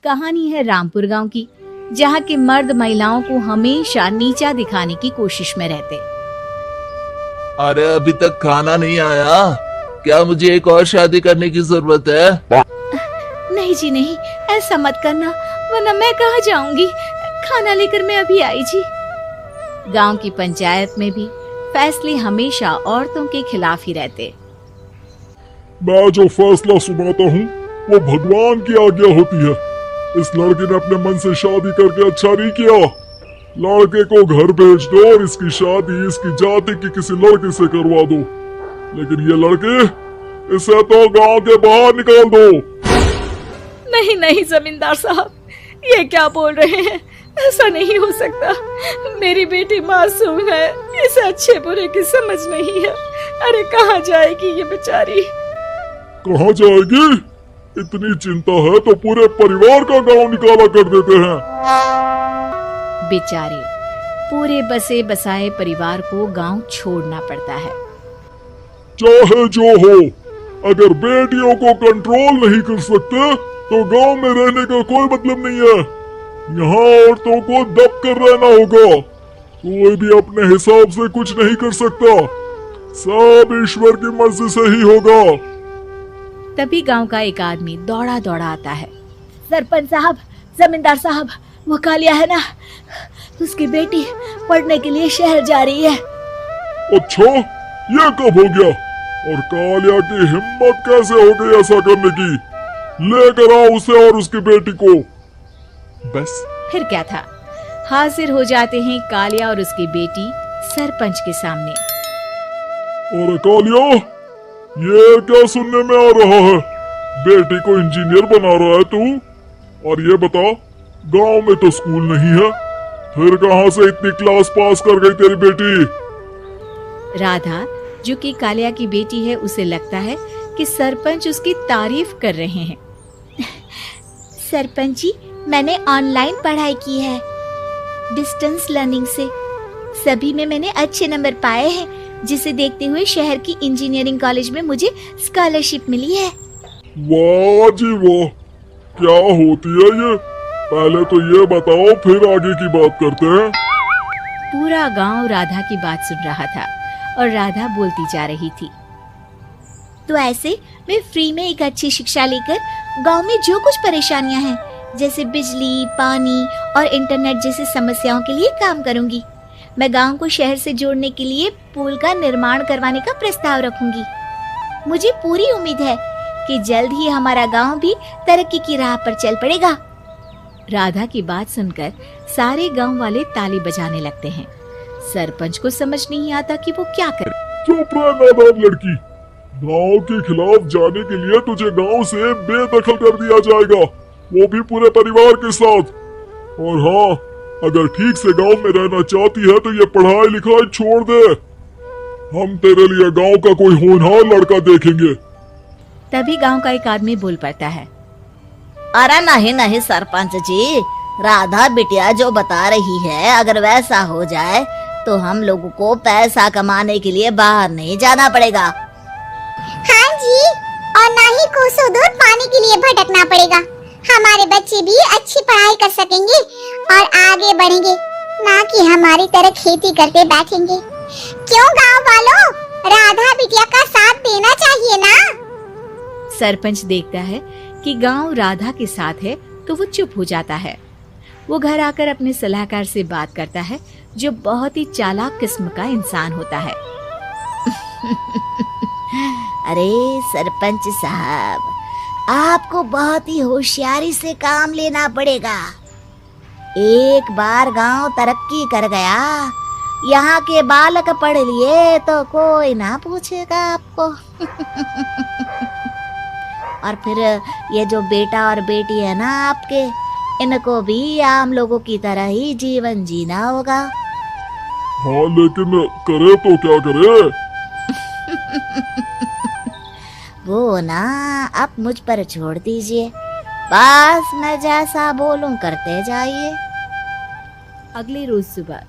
कहानी है रामपुर गांव की, जहां के मर्द महिलाओं को हमेशा नीचा दिखाने की कोशिश में रहते। अरे अभी तक खाना नहीं आया, क्या मुझे एक और शादी करने की जरूरत है? नहीं जी नहीं, ऐसा मत करना, वरना मैं कहाँ जाऊंगी। खाना लेकर मैं अभी आई जी। गांव की पंचायत में भी फैसले हमेशा औरतों के खिलाफ ही रहते। मैं जो फैसला सुनाता हूँ वो भगवान की आज्ञा होती है। इस लड़के ने अपने मन से शादी करके अच्छा नहीं किया। लड़के को घर भेज दो और इसकी शादी इसकी जाति की किसी लड़के से करवा दो। लेकिन ये लड़के, इसे तो गांव के बाहर निकाल दो। नहीं नहीं जमींदार साहब, ये क्या बोल रहे हैं? ऐसा नहीं हो सकता। मेरी बेटी मासूम है, इसे अच्छे बुरे की समझ नहीं है। अरे कहाँ जाएगी ये बेचारी? कहाँ जाएगी? इतनी चिंता है तो पूरे परिवार का गांव निकाला कर देते हैं। बेचारे पूरे बसे बसाए परिवार को गांव छोड़ना पड़ता है। चाहे जो हो, अगर बेटियों को कंट्रोल नहीं कर सकते तो गांव में रहने का कोई मतलब नहीं है। यहाँ औरतों को दब कर रहना होगा। कोई भी अपने हिसाब से कुछ नहीं कर सकता, सब ईश्वर की मर्जी से ही होगा। तभी गांव का एक आदमी दौड़ा दौड़ा आता है। सरपंच साहब, जमींदार साहब, वो कालिया है ना, उसकी बेटी पढ़ने के लिए शहर जा रही है। अच्छा, ये कब हो गया? और कालिया की हिम्मत कैसे हो गई ऐसा करने की? लेकर आओ उसे और उसकी बेटी को। बस फिर क्या था, हाजिर हो जाते हैं कालिया और उसकी बेटी सरपंच के सामने। और कालिया, ये क्या सुनने में आ रहा है? बेटी को इंजीनियर बना रहा है तू? और ये बता, गांव में तो स्कूल नहीं है, फिर कहां से इतनी क्लास पास कर गई तेरी बेटी? राधा, जो कि कालिया की बेटी है, उसे लगता है कि सरपंच उसकी तारीफ कर रहे हैं। सरपंच जी, मैंने ऑनलाइन पढ़ाई की है, डिस्टेंस लर्निंग से। सभी में मैंने अच्छे नंबर पाए हैं, जिसे देखते हुए शहर की इंजीनियरिंग कॉलेज में मुझे स्कॉलरशिप मिली है। वाह जी वाह, क्या होती है ये? पहले तो ये बताओ, फिर आगे की बात करते हैं। पूरा गांव राधा की बात सुन रहा था और राधा बोलती जा रही थी। तो ऐसे मैं फ्री में एक अच्छी शिक्षा लेकर गांव में जो कुछ परेशानियां हैं, जैसे बिजली, पानी और इंटरनेट जैसी समस्याओं के लिए काम करूंगी। मैं गांव को शहर से जोड़ने के लिए पुल का निर्माण करवाने का प्रस्ताव रखूंगी। मुझे पूरी उम्मीद है कि जल्द ही हमारा गांव भी तरक्की की राह पर चल पड़ेगा। राधा की बात सुनकर सारे गांव वाले ताली बजाने लगते हैं। सरपंच को समझ नहीं आता कि वो क्या करे। चुप रह नादान लड़की, गांव के खिलाफ जाने के लिए तुझे गांव से बेदखल कर दिया जाएगा, वो भी पूरे परिवार के साथ। और हाँ, अगर ठीक से गांव में रहना चाहती है तो ये पढ़ाई लिखाई छोड़ दे। हम तेरे लिए गांव का कोई होनहार लड़का देखेंगे। तभी गांव का एक आदमी बोल पड़ता है। अरे नहीं नहीं सरपंच जी, राधा बिटिया जो बता रही है, अगर वैसा हो जाए तो हम लोगों को पैसा कमाने के लिए बाहर नहीं जाना पड़ेगा। हाँ जी, और ना ही कोसों दूर पानी के लिए भटकना पड़ेगा। हमारे बच्चे भी अच्छी पढ़ाई कर सकेंगे और आगे बढ़ेंगे, ना कि हमारी तरह खेती करते बैठेंगे। क्यों गांव वालों, राधा बिटिया का साथ देना चाहिए ना। सरपंच देखता है कि गांव राधा के साथ है तो वो चुप हो जाता है। वो घर आकर अपने सलाहकार से बात करता है, जो बहुत ही चालाक किस्म का इंसान होता है। अरे सरपंच साहब, आपको बहुत ही होशियारी से काम लेना पड़ेगा। एक बार गांव तरक्की कर गया, यहाँ के बालक पढ़ लिए तो कोई ना पूछेगा आपको। और फिर ये जो बेटा और बेटी है ना आपके, इनको भी आम लोगों की तरह ही जीवन जीना होगा। हाँ, लेकिन करे तो क्या करे? वो ना आप मुझ पर छोड़ दीजिए, बस मैं जैसा बोलूं करते जाइए। अगले रोज सुबह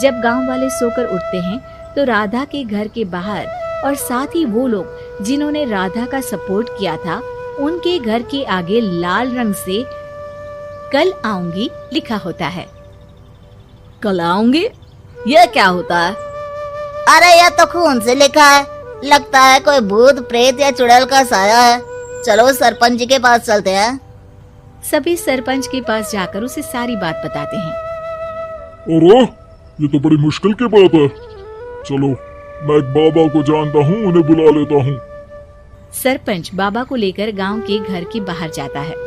जब गांव वाले सोकर उठते हैं तो राधा के घर के बाहर और साथ ही वो लोग जिन्होंने राधा का सपोर्ट किया था, उनके घर के आगे लाल रंग से कल आऊंगी लिखा होता है। कल आऊंगी, ये क्या होता है? अरे यह तो खून से लिखा है, लगता है कोई भूत प्रेत या चुड़ैल का साया है। चलो सरपंच जी के पास चलते हैं। सभी सरपंच के पास जाकर उसे सारी बात बताते हैं। अरे ये तो बड़ी मुश्किल की बात है। चलो मैं एक बाबा को जानता हूँ, उन्हें बुला लेता हूँ। सरपंच बाबा को लेकर गांव के घर के बाहर जाता है।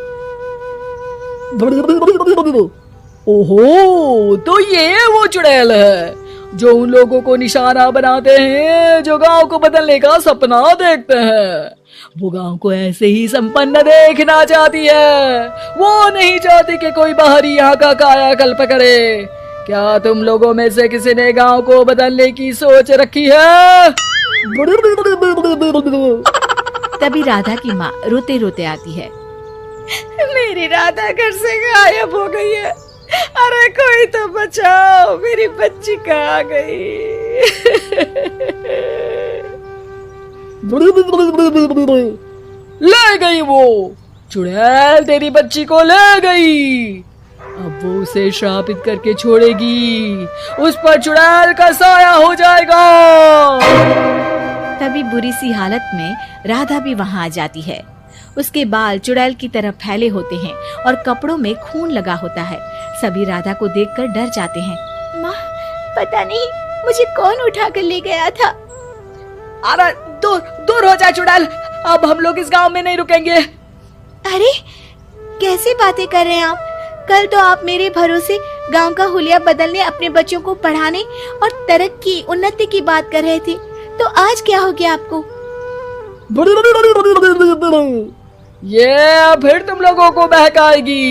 ओहो, तो ये वो चुड़ैल है जो उन लोगों को निशाना बनाते हैं जो गांव को बदलने का सपना देखते हैं। वो गांव को ऐसे ही संपन्न देखना चाहती है, वो नहीं चाहती कि कोई बाहरी यहाँ का कायाकल्प करे। क्या तुम लोगों में से किसी ने गांव को बदलने की सोच रखी है? तभी राधा की माँ रोते रोते आती है। मेरी राधा घर से गायब हो गई है। अरे कोई तो बचाओ, मेरी बच्ची कहाँ गई? ले गई वो चुड़ैल, तेरी बच्ची को ले गई। अब वो उसे श्रापित करके छोड़ेगी, उस पर चुड़ैल का साया हो जाएगा। तभी बुरी सी हालत में राधा भी वहां आ जाती है। उसके बाल चुड़ैल की तरह फैले होते हैं और कपड़ों में खून लगा होता है। सभी राधा को देखकर डर जाते हैं। माँ, पता नहीं मुझे कौन उठा कर ले गया था। अरे दूर दूर हो जा चुड़ैल, अब हम लोग इस गांव में नहीं रुकेंगे। अरे कैसी बातें कर रहे हैं आप? कल तो आप मेरे भरोसे गांव का हुलिया बदलने, अपने बच्चों को पढ़ाने और तरक्की उन्नति की बात कर रहे थे, तो आज क्या हो गया आपको? ये फिर तुम लोगों को बहकाएगी।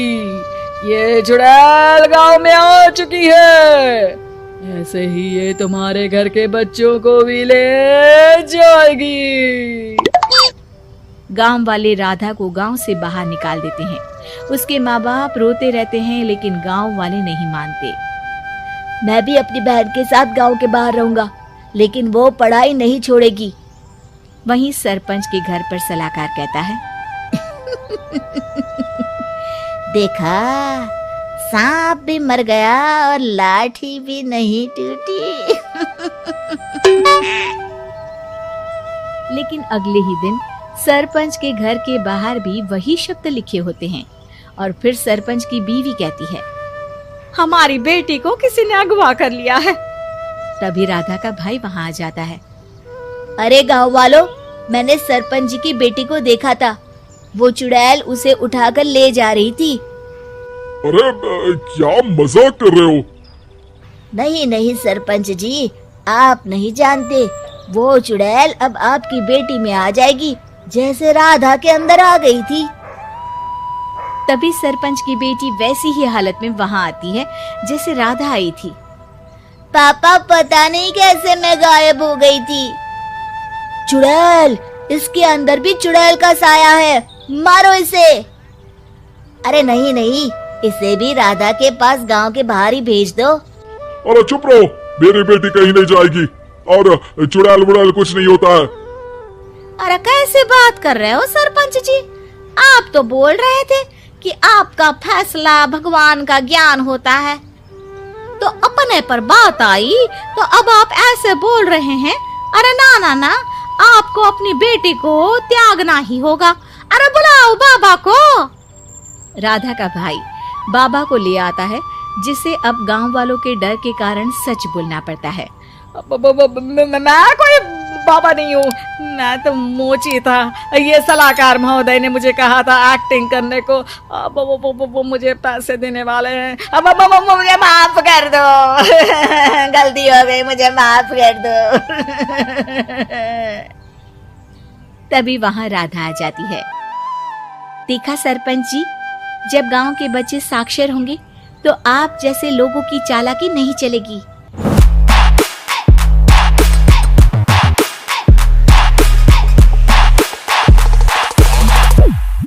ये चुड़ैल गांव में आ चुकी है, ऐसे ही ये तुम्हारे घर के बच्चों को भी ले जाएगी। गांव वाले राधा को गांव से बाहर निकाल देते हैं। उसके माँ बाप रोते रहते हैं, लेकिन गांव वाले नहीं मानते। मैं भी अपनी बहन के साथ गांव के बाहर रहूंगा, लेकिन वो पढ़ाई नहीं छोड़ेगी। वहीं सरपंच के घर पर सलाहकार कहता है। देखा, सांप भी मर गया और लाठी भी नहीं टूटी। लेकिन अगले ही दिन सरपंच के घर के बाहर भी वही शब्द लिखे होते हैं। और फिर सरपंच की बीवी कहती है, हमारी बेटी को किसी ने अगवा कर लिया है। तभी राधा का भाई वहां आ जाता है। अरे गांव वालों, मैंने सरपंच जी की बेटी को देखा था। वो चुड़ैल उसे उठाकर ले जा रही थी। अरे क्या मजाक कर रहे हो? नहीं नहीं सरपंच जी, आप नहीं जानते। वो चुड़ैल अब आपकी बेटी में आ जाएगी, जैसे राधा के अंदर आ गई थी। तभी सरपंच की बेटी वैसी ही हालत में वहां आती है जैसे राधा आई थी। पापा, पता नहीं कैसे मैं गायब हो गई थी। चुड़ैल, इसके अंदर भी चुड़ैल का साया है, मारो इसे। अरे नहीं नहीं, इसे भी राधा के पास गांव के बाहर ही भेज दो। अरे चुप रहो, मेरी बेटी कहीं नहीं जाएगी और चुड़ैल बुड़ैल कुछ नहीं होता है। अरे कैसे बात कर रहे हो सरपंच जी? आप तो बोल रहे थे कि आपका फैसला भगवान का ज्ञान होता है, तो अपने पर बात आई तो अब आप ऐसे बोल रहे हैं। अरे ना ना ना, आपको अपनी बेटी को त्यागना ही होगा। अरे बुलाओ बाबा को। राधा का भाई बाबा को ले आता है, जिसे अब गांव वालों के डर के कारण सच बोलना पड़ता है। मैं कोई बाबा नहीं हूँ, मैं तो मोची था। ये सलाहकार महोदय ने मुझे कहा था एक्टिंग करने को। अब वो मुझे पैसे देने वाले हैं। अब मुझे माफ कर दो। गलती हो गई, मुझे माफ कर दो। तभी वहां राधा आ जाती है। देखा सरपंच जी, जब गांव के बच्चे साक्षर होंगे तो आप जैसे लोगों की चालाकी नहीं चलेगी।